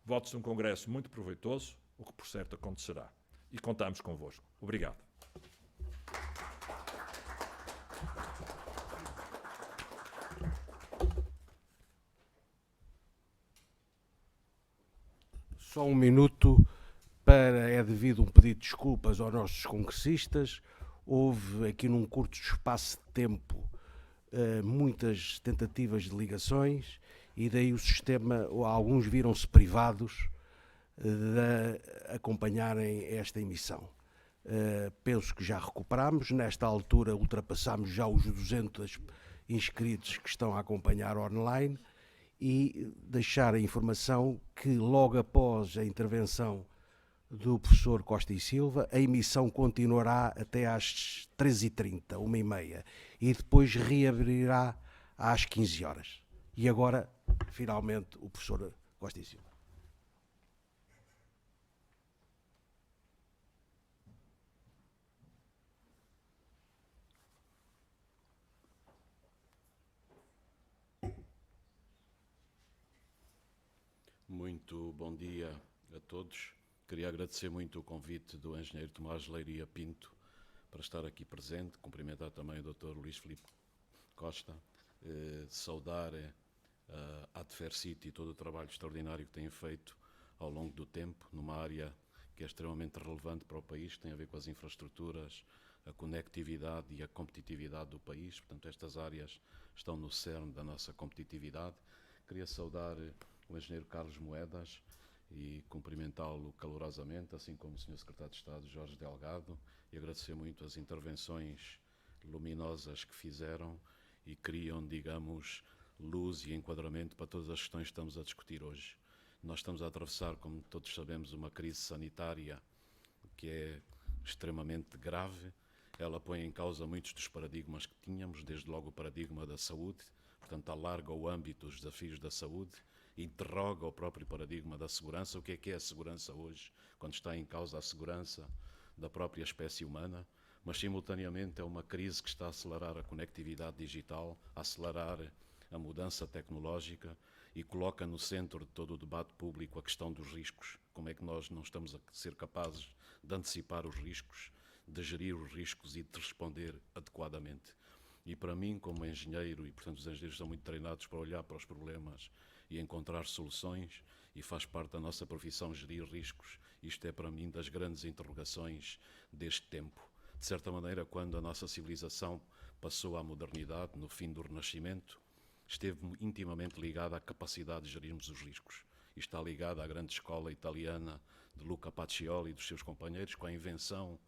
Votos de um congresso muito proveitoso, o que por certo acontecerá. E contamos convosco. Obrigado. Só um minuto é devido um pedido de desculpas aos nossos congressistas. Houve aqui num curto espaço de tempo muitas tentativas de ligações e daí o sistema, alguns viram-se privados de acompanharem esta emissão. Penso que já recuperamos, nesta altura ultrapassamos já os 200 inscritos que estão a acompanhar online e deixar a informação que logo após a intervenção do professor Costa e Silva, a emissão continuará até às 13h30, 13h30, e depois reabrirá às 15 horas. E agora, finalmente, o professor Costa e Silva. Muito bom dia a todos. Queria agradecer muito o convite do engenheiro Tomás Leiria Pinto para estar aqui presente, cumprimentar também o Dr. Luís Filipe Costa, saudar a Adfercity e todo o trabalho extraordinário que têm feito ao longo do tempo, numa área que é extremamente relevante para o país, que tem a ver com as infraestruturas, a conectividade e a competitividade do país. Portanto, estas áreas estão no cerne da nossa competitividade. Queria saudar o engenheiro Carlos Moedas e cumprimentá-lo calorosamente, assim como o Sr. Secretário de Estado Jorge Delgado, e agradecer muito as intervenções luminosas que fizeram e criam, digamos, luz e enquadramento para todas as questões que estamos a discutir hoje. Nós estamos a atravessar, como todos sabemos, uma crise sanitária que é extremamente grave. Ela põe em causa muitos dos paradigmas que tínhamos, desde logo o paradigma da saúde, portanto alarga o âmbito dos desafios da saúde, interroga o próprio paradigma da segurança. O que é a segurança hoje, quando está em causa a segurança da própria espécie humana? Mas simultaneamente é uma crise que está a acelerar a conectividade digital, a acelerar a mudança tecnológica e coloca no centro de todo o debate público a questão dos riscos. Como é que nós não estamos a ser capazes de antecipar os riscos, de gerir os riscos e de responder adequadamente? E para mim, como engenheiro, e portanto os engenheiros são muito treinados para olhar para os problemas e encontrar soluções, e faz parte da nossa profissão gerir riscos, isto é para mim das grandes interrogações deste tempo. De certa maneira, quando a nossa civilização passou à modernidade, no fim do Renascimento, esteve intimamente ligada à capacidade de gerirmos os riscos. E está ligada à grande escola italiana de Luca Pacioli e dos seus companheiros, com a invenção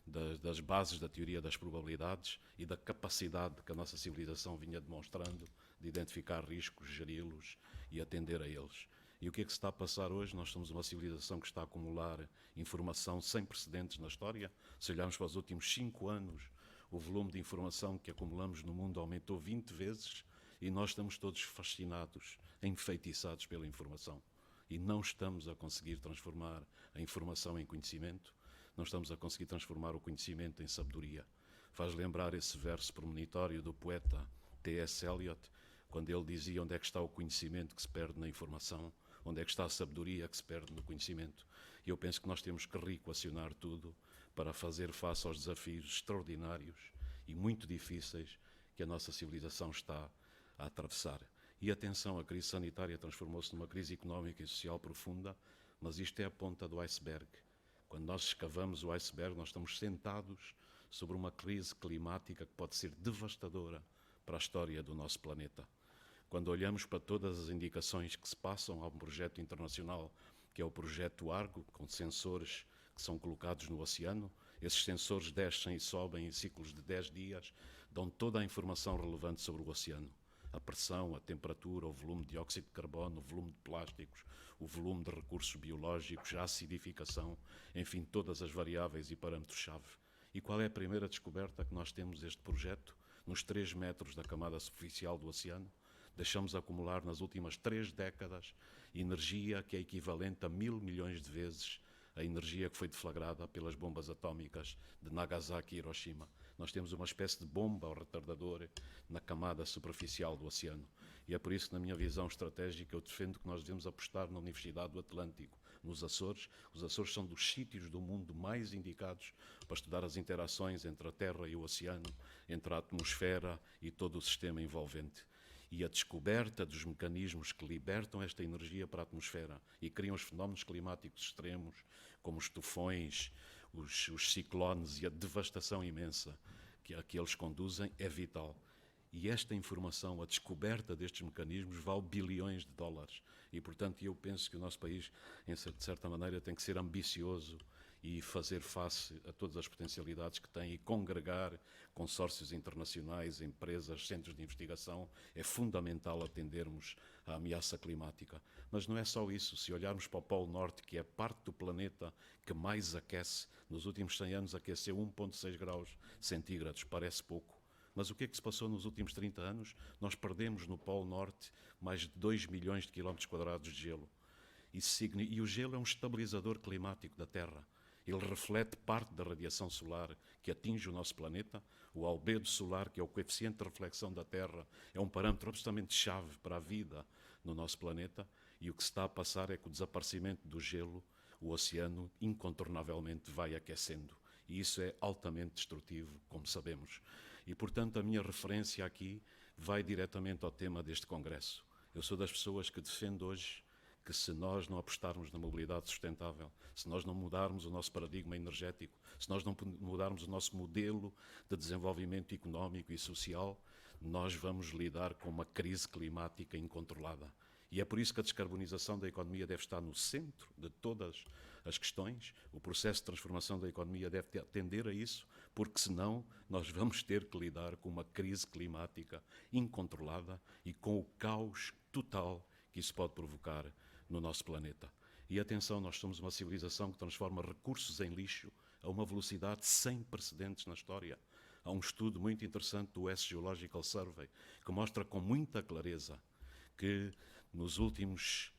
das bases da teoria das probabilidades e da capacidade que a nossa civilização vinha demonstrando de identificar riscos, geri-los e atender a eles. E o que é que se está a passar hoje? Nós somos uma civilização que está a acumular informação sem precedentes na história. Se olharmos para os últimos 5 anos, o volume de informação que acumulamos no mundo aumentou 20 vezes e nós estamos todos fascinados, enfeitiçados pela informação. E não estamos a conseguir transformar a informação em conhecimento, não estamos a conseguir transformar o conhecimento em sabedoria. Faz lembrar esse verso premonitório do poeta T.S. Eliot, quando ele dizia: onde é que está o conhecimento que se perde na informação, onde é que está a sabedoria que se perde no conhecimento. E eu penso que nós temos que reequacionar tudo para fazer face aos desafios extraordinários e muito difíceis que a nossa civilização está a atravessar. E atenção, a crise sanitária transformou-se numa crise económica e social profunda, mas isto é a ponta do iceberg. Quando nós escavamos o iceberg, nós estamos sentados sobre uma crise climática que pode ser devastadora para a história do nosso planeta. Quando olhamos para todas as indicações que se passam, há um projeto internacional que é o projeto Argo, com sensores que são colocados no oceano. Esses sensores descem e sobem em ciclos de 10 dias, dão toda a informação relevante sobre o oceano. A pressão, a temperatura, o volume de dióxido de carbono, o volume de plásticos, o volume de recursos biológicos, a acidificação, enfim, todas as variáveis e parâmetros-chave. E qual é a primeira descoberta que nós temos deste projeto? Nos 3 metros da camada superficial do oceano, deixamos acumular nas últimas 3 décadas energia que é equivalente a 1.000 milhões de vezes a energia que foi deflagrada pelas bombas atómicas de Nagasaki e Hiroshima. Nós temos uma espécie de bomba ou retardador na camada superficial do oceano. E é por isso que, na minha visão estratégica, eu defendo que nós devemos apostar na Universidade do Atlântico, nos Açores. Os Açores são dos sítios do mundo mais indicados para estudar as interações entre a Terra e o oceano, entre a atmosfera e todo o sistema envolvente. E a descoberta dos mecanismos que libertam esta energia para a atmosfera e criam os fenómenos climáticos extremos, como os tufões, os ciclones e a devastação imensa a que eles conduzem, é vital. E esta informação, a descoberta destes mecanismos, vale bilhões de dólares. E, portanto, eu penso que o nosso país, de certa maneira, tem que ser ambicioso e fazer face a todas as potencialidades que tem e congregar consórcios internacionais, empresas, centros de investigação. É fundamental atendermos à ameaça climática. Mas não é só isso. Se olharmos para o Polo Norte, que é a parte do planeta que mais aquece, nos últimos 100 anos aqueceu 1,6 graus centígrados, parece pouco. Mas o que é que se passou nos últimos 30 anos? Nós perdemos no Polo Norte mais de 2 milhões de quilómetros quadrados de gelo. E o gelo é um estabilizador climático da Terra. Ele reflete parte da radiação solar que atinge o nosso planeta. O albedo solar, que é o coeficiente de reflexão da Terra, é um parâmetro absolutamente chave para a vida no nosso planeta. E o que se está a passar é que o desaparecimento do gelo, o oceano, incontornavelmente vai aquecendo. E isso é altamente destrutivo, como sabemos. E, portanto, a minha referência aqui vai diretamente ao tema deste Congresso. Eu sou das pessoas que defendo hoje que, se nós não apostarmos na mobilidade sustentável, se nós não mudarmos o nosso paradigma energético, se nós não mudarmos o nosso modelo de desenvolvimento económico e social, nós vamos lidar com uma crise climática incontrolada. E é por isso que a descarbonização da economia deve estar no centro de todas as questões. O processo de transformação da economia deve atender a isso, porque senão nós vamos ter que lidar com uma crise climática incontrolada e com o caos total que isso pode provocar no nosso planeta. E atenção, nós somos uma civilização que transforma recursos em lixo a uma velocidade sem precedentes na história. Há um estudo muito interessante do US Geological Survey que mostra com muita clareza que nos últimos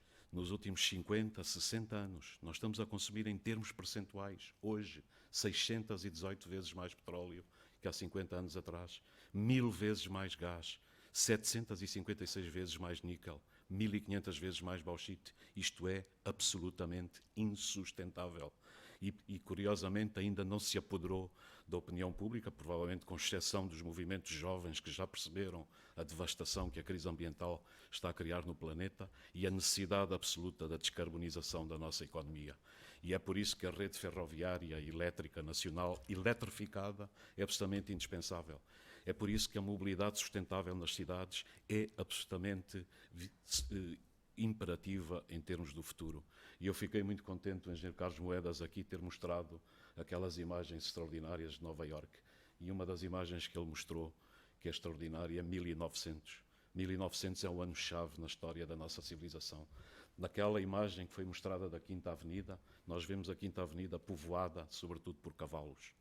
50, 60 anos, nós estamos a consumir em termos percentuais, hoje, 618 vezes mais petróleo que há 50 anos atrás, 1000 vezes mais gás, 756 vezes mais níquel, 1500 vezes mais bauxite. Isto é absolutamente insustentável. E, curiosamente, ainda não se apoderou da opinião pública, provavelmente com exceção dos movimentos jovens que já perceberam a devastação que a crise ambiental está a criar no planeta e a necessidade absoluta da descarbonização da nossa economia. E é por isso que a rede ferroviária e elétrica nacional eletrificada é absolutamente indispensável. É por isso que a mobilidade sustentável nas cidades é absolutamente imperativa em termos do futuro. E eu fiquei muito contente o engenheiro Carlos Moedas aqui ter mostrado aquelas imagens extraordinárias de Nova Iorque. E uma das imagens que ele mostrou, que é extraordinária, é 1900. 1900 é um ano-chave na história da nossa civilização. Naquela imagem que foi mostrada da Quinta Avenida, nós vemos a Quinta Avenida povoada, sobretudo por cavalos.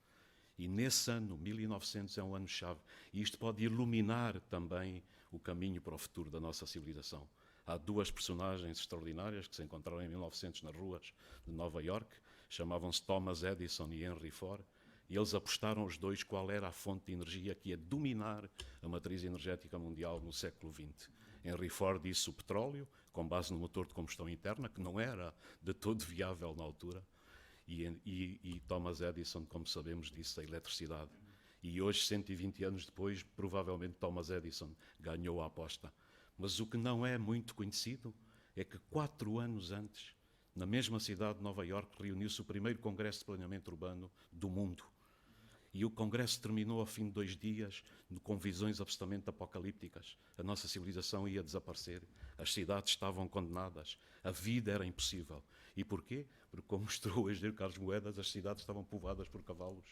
E nesse ano, 1900, é um ano-chave. E isto pode iluminar também o caminho para o futuro da nossa civilização. Há duas personagens extraordinárias que se encontraram em 1900 nas ruas de Nova Iorque, chamavam-se Thomas Edison e Henry Ford, e eles apostaram os dois qual era a fonte de energia que ia dominar a matriz energética mundial no século XX. Henry Ford disse o petróleo, com base no motor de combustão interna, que não era de todo viável na altura, e Thomas Edison, como sabemos, disse a eletricidade. E hoje, 120 anos depois, provavelmente Thomas Edison ganhou a aposta. Mas o que não é muito conhecido é que 4 anos antes, na mesma cidade de Nova Iorque, reuniu-se o primeiro Congresso de Planeamento Urbano do mundo. E o Congresso terminou ao fim de 2 dias com visões absolutamente apocalípticas. A nossa civilização ia desaparecer, as cidades estavam condenadas, a vida era impossível. E porquê? Porque, como mostrou o engenheiro Carlos Moedas, as cidades estavam povoadas por cavalos.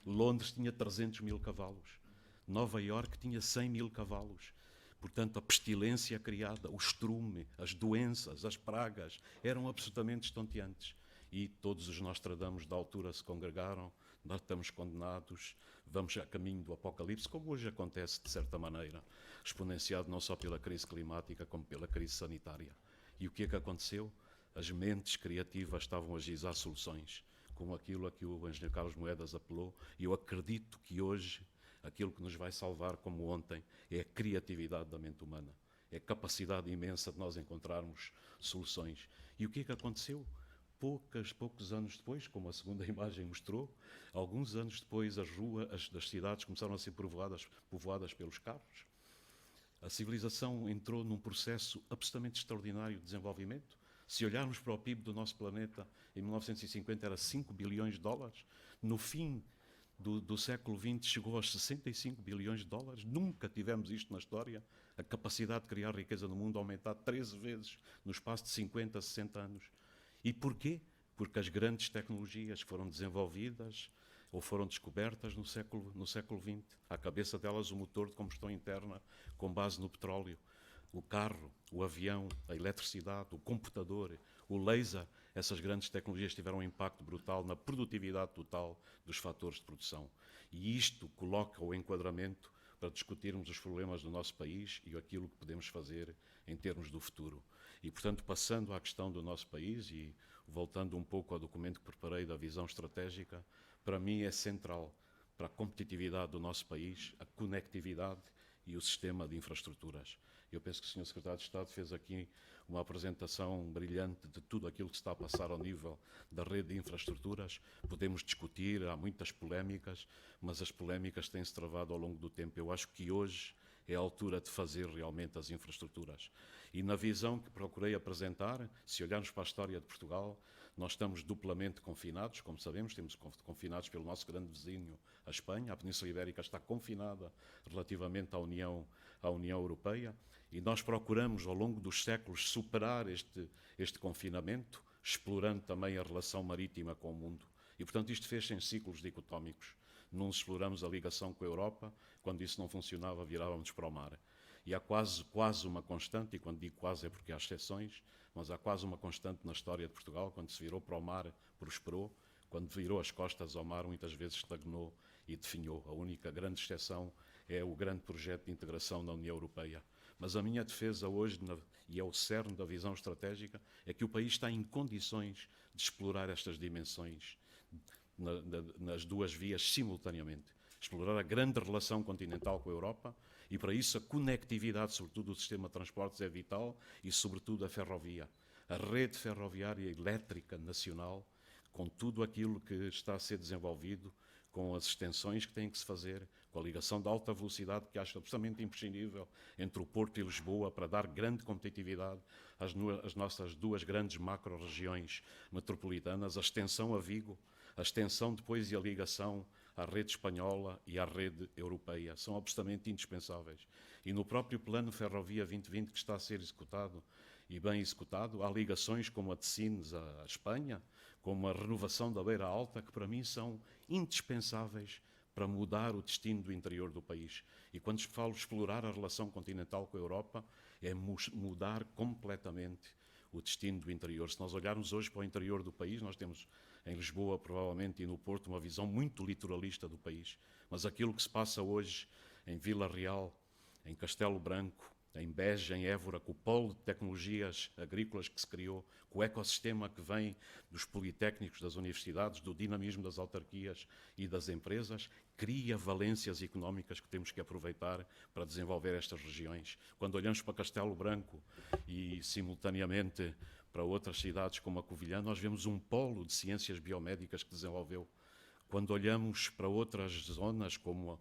Londres tinha 300 mil cavalos. Nova Iorque tinha 100 mil cavalos. Portanto, a pestilência criada, o estrume, as doenças, as pragas, eram absolutamente estonteantes. E todos os Nostradamus da altura se congregaram, nós estamos condenados, vamos a caminho do apocalipse, como hoje acontece de certa maneira, exponenciado não só pela crise climática, como pela crise sanitária. E o que é que aconteceu? As mentes criativas estavam a gizar soluções, como aquilo a que o engenheiro Carlos Moedas apelou, e eu acredito que hoje aquilo que nos vai salvar, como ontem, é a criatividade da mente humana, é a capacidade imensa de nós encontrarmos soluções. E o que é que aconteceu? Poucos anos depois, como a segunda imagem mostrou, alguns anos depois as ruas das cidades começaram a ser povoadas pelos carros. A civilização entrou num processo absolutamente extraordinário de desenvolvimento. Se olharmos para o PIB do nosso planeta, em 1950 era 5 bilhões de dólares. No fim do século XX chegou aos 65 bilhões de dólares. Nunca tivemos isto na história. A capacidade de criar riqueza no mundo aumentar 13 vezes no espaço de 50, 60 anos. E porquê? Porque as grandes tecnologias que foram desenvolvidas ou foram descobertas no século XX. À cabeça delas o motor de combustão interna com base no petróleo, o carro, o avião, a eletricidade, o computador, o laser. Essas grandes tecnologias tiveram um impacto brutal na produtividade total dos fatores de produção. E isto coloca o enquadramento para discutirmos os problemas do nosso país e aquilo que podemos fazer em termos do futuro. E, portanto, passando à questão do nosso país e voltando um pouco ao documento que preparei da visão estratégica, para mim é central para a competitividade do nosso país, a conectividade e o sistema de infraestruturas. Eu penso que o Sr. Secretário de Estado fez aqui uma apresentação brilhante de tudo aquilo que se está a passar ao nível da rede de infraestruturas. Podemos discutir, há muitas polémicas, mas as polémicas têm-se travado ao longo do tempo. Eu acho que hoje é a altura de fazer realmente as infraestruturas. E na visão que procurei apresentar, se olharmos para a história de Portugal, nós estamos duplamente confinados, como sabemos, temos confinados pelo nosso grande vizinho, a Espanha. A Península Ibérica está confinada relativamente à União Europeia, e nós procuramos, ao longo dos séculos, superar este confinamento, explorando também a relação marítima com o mundo. E, portanto, isto fez-se em ciclos dicotómicos. Num exploramos a ligação com a Europa, quando isso não funcionava, virávamos para o mar. E há quase uma constante, e quando digo quase é porque há exceções, mas há quase uma constante na história de Portugal, quando se virou para o mar, prosperou, quando virou as costas ao mar, muitas vezes estagnou e definhou. A única grande exceção é o grande projeto de integração na União Europeia. Mas a minha defesa hoje, e é o cerne da visão estratégica, é que o país está em condições de explorar estas dimensões nas duas vias simultaneamente. Explorar a grande relação continental com a Europa e, para isso, a conectividade, sobretudo do sistema de transportes, é vital e, sobretudo, a ferrovia. A rede ferroviária elétrica nacional, com tudo aquilo que está a ser desenvolvido, com as extensões que têm que se fazer, com a ligação de alta velocidade, que acho absolutamente imprescindível, entre o Porto e Lisboa, para dar grande competitividade às nossas duas grandes macro-regiões metropolitanas, a extensão a Vigo, a extensão depois e a ligação à rede espanhola e à rede europeia, são absolutamente indispensáveis. E no próprio Plano Ferrovia 2020 que está a ser executado, e bem executado, há ligações como a de Sines à Espanha, como a renovação da Beira Alta, que para mim são indispensáveis para mudar o destino do interior do país. E quando falo explorar a relação continental com a Europa, é mudar completamente o destino do interior. Se nós olharmos hoje para o interior do país, nós temos em Lisboa, provavelmente, e no Porto, uma visão muito litoralista do país. Mas aquilo que se passa hoje em Vila Real, em Castelo Branco, em Beja, em Évora, com o polo de tecnologias agrícolas que se criou, com o ecossistema que vem dos politécnicos, das universidades, do dinamismo das autarquias e das empresas, cria valências económicas que temos que aproveitar para desenvolver estas regiões. Quando olhamos para Castelo Branco e, simultaneamente, para outras cidades como a Covilhã, nós vemos um polo de ciências biomédicas que desenvolveu. Quando olhamos para outras zonas, como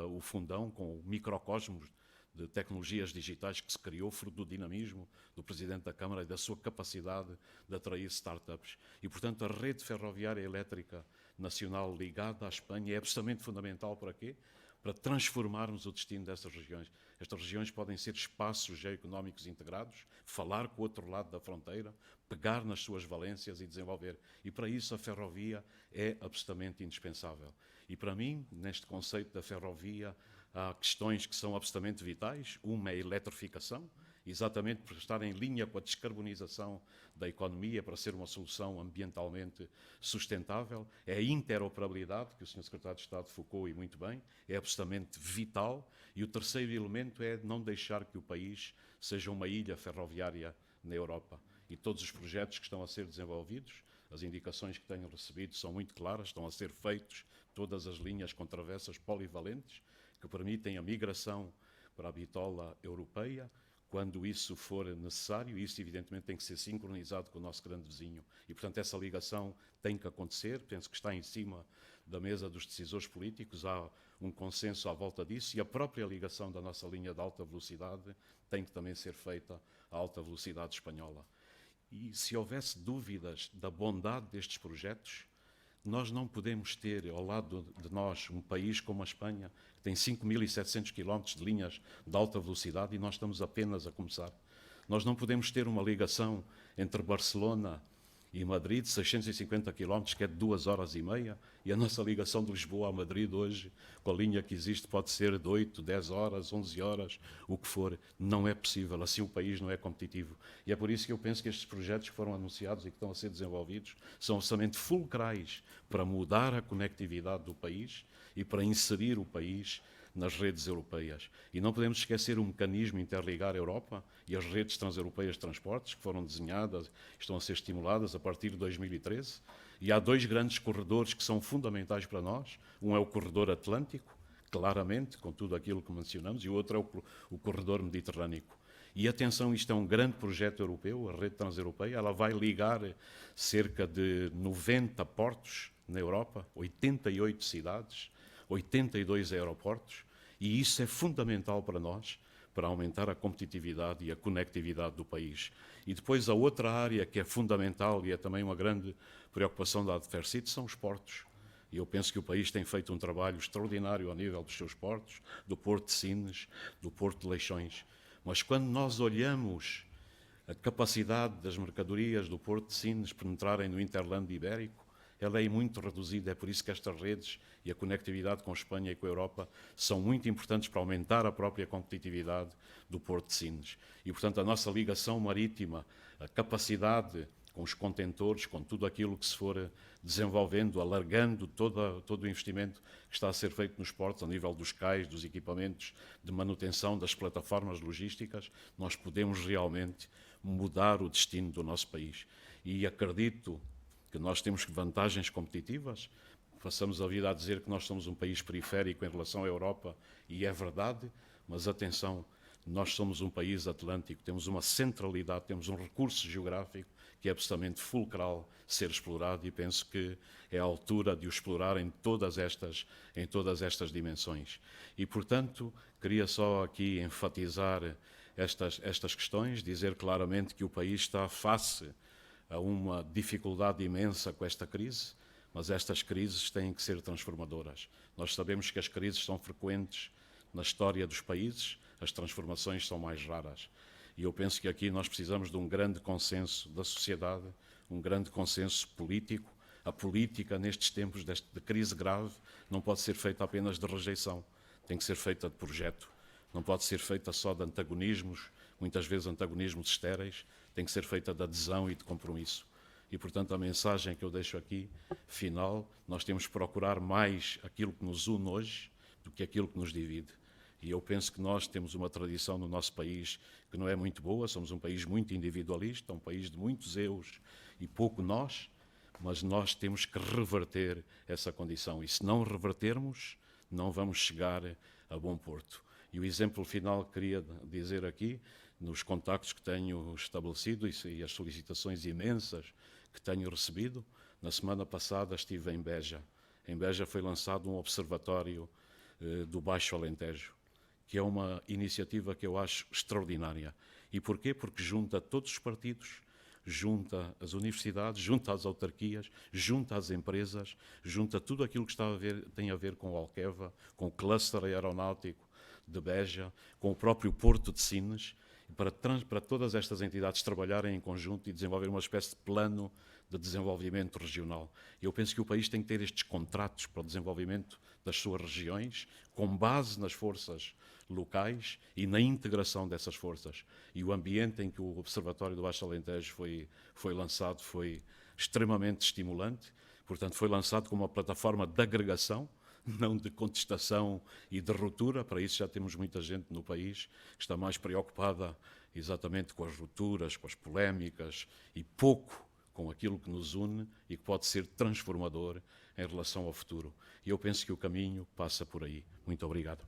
o Fundão, com o microcosmos de tecnologias digitais que se criou, fruto do dinamismo do Presidente da Câmara e da sua capacidade de atrair startups. E, portanto, a rede ferroviária elétrica nacional ligada à Espanha é absolutamente fundamental para quê? Para transformarmos o destino dessas regiões. Estas regiões podem ser espaços geoeconómicos integrados, falar com o outro lado da fronteira, pegar nas suas valências e desenvolver. E para isso a ferrovia é absolutamente indispensável. E para mim, neste conceito da ferrovia, há questões que são absolutamente vitais. Uma é a eletrificação, exatamente por estar em linha com a descarbonização da economia, para ser uma solução ambientalmente sustentável. É a interoperabilidade, que o Sr. Secretário de Estado focou e muito bem, é absolutamente vital. E o terceiro elemento é não deixar que o país seja uma ilha ferroviária na Europa. E todos os projetos que estão a ser desenvolvidos, as indicações que tenho recebido são muito claras, estão a ser feitos todas as linhas com travessas polivalentes, que permitem a migração para a bitola europeia, quando isso for necessário, e isso evidentemente tem que ser sincronizado com o nosso grande vizinho. E, portanto, essa ligação tem que acontecer, penso que está em cima da mesa dos decisores políticos, há um consenso à volta disso, e a própria ligação da nossa linha de alta velocidade tem que também ser feita à alta velocidade espanhola. E se houvesse dúvidas da bondade destes projetos, nós não podemos ter ao lado de nós um país como a Espanha, que tem 5.700 km de linhas de alta velocidade e nós estamos apenas a começar. Nós não podemos ter uma ligação entre Barcelona e Madrid, 650 km, que é de 2 horas e meia, e a nossa ligação de Lisboa a Madrid hoje, com a linha que existe, pode ser de 8, 10 horas, 11 horas, o que for. Não é possível, assim o país não é competitivo. E é por isso que eu penso que estes projetos que foram anunciados e que estão a ser desenvolvidos são absolutamente fulcrais para mudar a conectividade do país e para inserir o país nas redes europeias. E não podemos esquecer o mecanismo Interligar Europa e as redes transeuropeias de transportes, que foram desenhadas, estão a ser estimuladas a partir de 2013. E há 2 grandes corredores que são fundamentais para nós. Um é o corredor Atlântico, claramente, com tudo aquilo que mencionamos, e o outro é o corredor Mediterrâneo. E atenção, isto é um grande projeto europeu, a rede transeuropeia, ela vai ligar cerca de 90 portos na Europa, 88 cidades, 82 aeroportos, e isso é fundamental para nós, para aumentar a competitividade e a conectividade do país. E depois a outra área que é fundamental e é também uma grande preocupação da Adfercit são os portos. E eu penso que o país tem feito um trabalho extraordinário ao nível dos seus portos, do Porto de Sines, do Porto de Leixões. Mas quando nós olhamos a capacidade das mercadorias do Porto de Sines penetrarem no Interland Ibérico, ela é muito reduzida. É por isso que estas redes e a conectividade com a Espanha e com a Europa são muito importantes para aumentar a própria competitividade do Porto de Sines. E, portanto, a nossa ligação marítima, a capacidade com os contentores, com tudo aquilo que se for desenvolvendo, alargando todo o investimento que está a ser feito nos portos, a nível dos cais, dos equipamentos de manutenção, das plataformas logísticas, nós podemos realmente mudar o destino do nosso país. E acredito que nós temos vantagens competitivas. Passamos a vida a dizer que nós somos um país periférico em relação à Europa, e é verdade, mas atenção, nós somos um país atlântico, temos uma centralidade, temos um recurso geográfico que é absolutamente fulcral ser explorado, e penso que é a altura de o explorar em todas estas dimensões. E, portanto, queria só aqui enfatizar estas questões, dizer claramente que o país está face a uma dificuldade imensa com esta crise, mas estas crises têm que ser transformadoras. Nós sabemos que as crises são frequentes na história dos países, as transformações são mais raras. E eu penso que aqui nós precisamos de um grande consenso da sociedade, um grande consenso político. A política, nestes tempos de crise grave, não pode ser feita apenas de rejeição, tem que ser feita de projeto. Não pode ser feita só de antagonismos, muitas vezes antagonismos estéreis, tem que ser feita de adesão e de compromisso. E, portanto, a mensagem que eu deixo aqui, final, nós temos que procurar mais aquilo que nos une hoje do que aquilo que nos divide. E eu penso que nós temos uma tradição no nosso país que não é muito boa, somos um país muito individualista, um país de muitos eus e pouco nós, mas nós temos que reverter essa condição. E se não revertermos, não vamos chegar a bom porto. E o exemplo final que queria dizer aqui, nos contactos que tenho estabelecido e as solicitações imensas que tenho recebido, na semana passada estive em Beja. Em Beja foi lançado um observatório do Baixo Alentejo, que é uma iniciativa que eu acho extraordinária. E porquê? Porque junta todos os partidos, junta as universidades, junta as autarquias, junta as empresas, junta tudo aquilo que tem a ver com o Alqueva, com o cluster aeronáutico de Beja, com o próprio Porto de Sines, para todas estas entidades trabalharem em conjunto e desenvolver uma espécie de plano de desenvolvimento regional. Eu penso que o país tem que ter estes contratos para o desenvolvimento das suas regiões, com base nas forças locais e na integração dessas forças. E o ambiente em que o Observatório do Baixo Alentejo foi lançado foi extremamente estimulante. Portanto, foi lançado como uma plataforma de agregação, não de contestação e de ruptura. Para isso já temos muita gente no país que está mais preocupada exatamente com as rupturas, com as polémicas e pouco com aquilo que nos une e que pode ser transformador em relação ao futuro. E eu penso que o caminho passa por aí. Muito obrigado.